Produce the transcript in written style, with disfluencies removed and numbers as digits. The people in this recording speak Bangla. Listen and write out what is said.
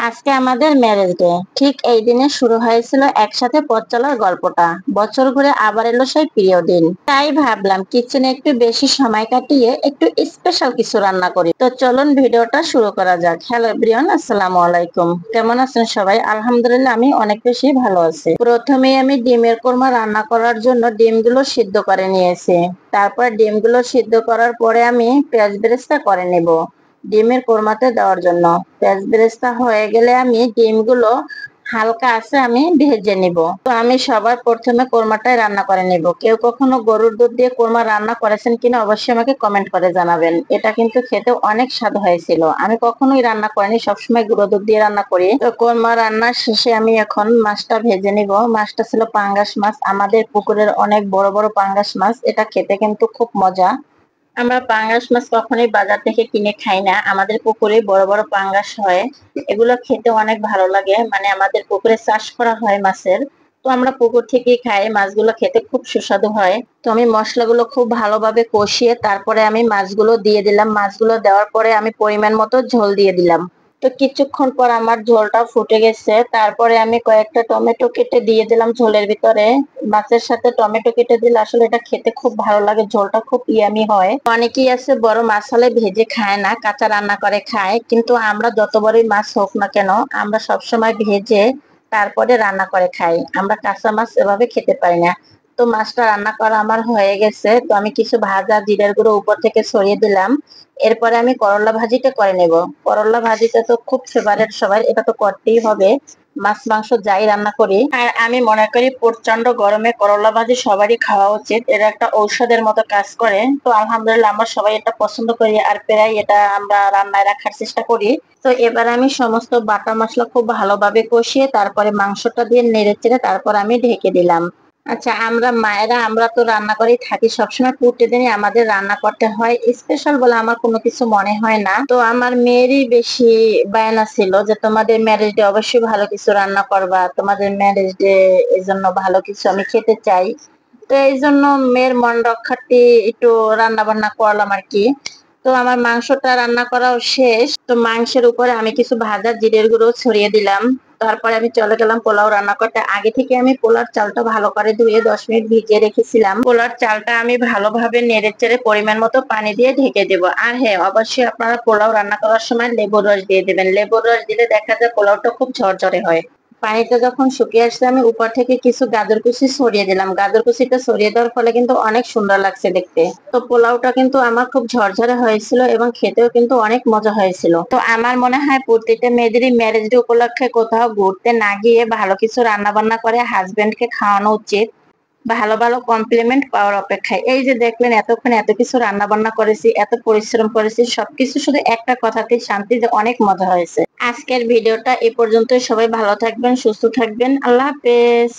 আজকে আমাদের ম্যারেজ ডে। ঠিক এই দিনে শুরু হয়েছিল একসাথে পথ চলার গল্পটা। বছর ঘুরে আবার এলো সেই প্রিয় দিন, তাই ভাবলাম কিচেনে একটু বেশি সময় কাটিয়ে একটু স্পেশাল কিছু রান্না করি। তো চলুন ভিডিওটা শুরু করা যাক। হ্যালো এভরিওয়ান, আসসালামু আলাইকুম। কেমন আছেন সবাই? আলহামদুলিল্লাহ, আমি অনেক বেশি ভালো আছি। প্রথমে আমি ডিমের কোরমা রান্না করার জন্য ডিমগুলো সিদ্ধ করে নিয়েছি। তারপর ডিমগুলো সিদ্ধ করার পরে আমি পেঁয়াজ বেরেস্তা করে নেব ডিমের কোরমাতে দেওয়ার জন্য। পেঁয়াজ বেরেস্তা হয়ে গেলে আমি ডিমগুলো হালকা আছে আমি ভেজে নিব। তো আমি সবার প্রথমে কোরমাটাই রান্না করে নিব। কেউ কখনো গরুর দুধ দিয়ে কোরমা রান্না করেছেন কিনা অবশ্যই আমাকে কমেন্ট করে জানাবেন। এটা কিন্তু খেতে অনেক স্বাদ হয়েছিল। আমি কখনোই রান্না করিনি, সবসময় গুঁড়ো দুধ দিয়ে রান্না করি। তো কোরমা রান্নার শেষে আমি এখন মাছটা ভেজে নিব। মাছটা ছিল পাঙ্গাস মাছ, আমাদের পুকুরের অনেক বড় বড় পাঙ্গাস মাছ। এটা খেতে কিন্তু খুব মজা। আমরা পাঙ্গাস মাছ কখনোই বাজার থেকে কিনে খাই না, আমাদের পুকুরে বড় বড় পাঙ্গাস হয়। এগুলো খেতে অনেক ভালো লাগে, মানে আমাদের পুকুরে চাষ করা হয় মাছের। তো আমরা পুকুর থেকেই খাই, মাছগুলো খেতে খুব সুস্বাদু হয়। তো আমি মশলাগুলো খুব ভালোভাবে কষিয়ে তারপরে আমি মাছগুলো দিয়ে দিলাম। মাছগুলো দেওয়ার পরে আমি পরিমাণ মতো ঝোল দিয়ে দিলাম। তো কিছুক্ষণ পর আমার ঝোলটা ফুটে গেছে, তারপরে আমি কয়েকটা টমেটো কেটে দিয়ে দিলাম ঝোলের ভিতরে। মাছের সাথে টমেটো কেটে দিলে আসলে এটা খেতে খুব ভালো লাগে, ঝোলটা খুব ইয়ামি হয়। অনেকেই আছে বড় মাছ হলে ভেজে খায় না, কাঁচা রান্না করে খায়, কিন্তু আমরা যত বড়ই মাছ হোক না কেন আমরা সবসময় ভেজে তারপরে রান্না করে খাই। আমরা কাঁচা মাছ এভাবে খেতে পারি না। তো মাছটা রান্না করা আমার হয়ে গেছে। তো আমি কিছু ভাজা জিরার গুঁড়ো উপর থেকে ছড়িয়ে দিলাম। এরপরে আমি করলা ভাজিটা করে নেব। করলা ভাজিটা তো খুব ফেভারিট সবার, এটা তো করতেই হবে মাছ মাংস যাই রান্না করি। আর আমি মনে করি প্রচন্ড গরমে করলা ভাজি সবারই খাওয়া উচিত, এটা একটা ঔষধের মতো কাজ করে। তো আলহামদুলিল্লাহ আমরা সবাই এটা পছন্দ করি, আর প্রায় এটা আমরা রান্নায় রাখার চেষ্টা করি। তো এবার আমি সমস্ত বাটা মশলা খুব ভালোভাবে কষিয়ে তারপরে মাংসটা দিয়ে নেড়ে চেড়ে তারপর আমি ঢেকে দিলাম। আচ্ছা, আমরা মায়েরা আমরা তো রান্না করেই থাকি সবসময়, প্রতিদিনই আমাদের রান্না করতে হয়। স্পেশাল বলে আমার কোনো কিছু মনে হয় না। তো আমার মেয়েরই বেশি বায়না ছিল যে তোমাদের ম্যারেজ ডে অবশ্যই ভালো কিছু রান্না করবা, তোমাদের ম্যারেজ ডে এই জন্য ভালো কিছু আমি খেতে চাই। তো এই জন্য মেয়ের মন রক্ষার্থে একটু রান্না বান্না করলাম আর কি। তো আমার মাংসটা রান্না করাও শেষ। তো মাংসের উপরে আমি কিছু ভাজা জিরের গুঁড়ো ছড়িয়ে দিলাম। তারপরে আমি চলে গেলাম পোলাও রান্না করতে। আগে থেকে আমি পোলার চালটা ভালো করে ধুয়ে 10 মিনিট ভিজিয়ে রেখেছিলাম। পোলার চালটা আমি ভালোভাবে নেড়ে চেড়ে পরিমাণ মতো পানি দিয়ে ঢেকে দেবো। আর হ্যাঁ, অবশ্যই আপনারা পোলাও রান্না করার সময় লেবুর রস দিয়ে দেবেন। লেবুর রস দিলে দেখা যায় পোলাওটা খুব ঝরঝরে হয়। পানিটা যখন শুকিয়ে আসছে আমি উপর থেকে কিছু গাজর কুচি ছড়িয়ে দিলাম। গাজর কুচিটা ছড়িয়ে দেওয়ার ফলে কিন্তু অনেক সুন্দর লাগছে দেখতে। তো পোলাওটা কিন্তু আমার খুব ঝরঝরে হয়েছিল এবং খেতেও কিন্তু অনেক মজা হয়েছিল। তো আমার মনে হয় প্রত্যেকটা মেয়েদেরই ম্যারেজ ডে উপলক্ষে কোথাও ঘুরতে না গিয়ে ভালো কিছু রান্না বান্না করে হাজবেন্ডকে খাওয়ানো উচিত, ভালো ভালো কমপ্লিমেন্ট পাওয়ার অপেক্ষায়। এই যে দেখলেন এতক্ষণ এত কিছু রান্না বান্না করেছি, এত পরিশ্রম করেছি, সবকিছু শুধু একটা কথাতেই শান্তি যে অনেক মজা হয়েছে। আজকের ভিডিওটা এ পর্যন্ত। সবাই ভালো থাকবেন, সুস্থ থাকবেন, আল্লাহ হাফেজ।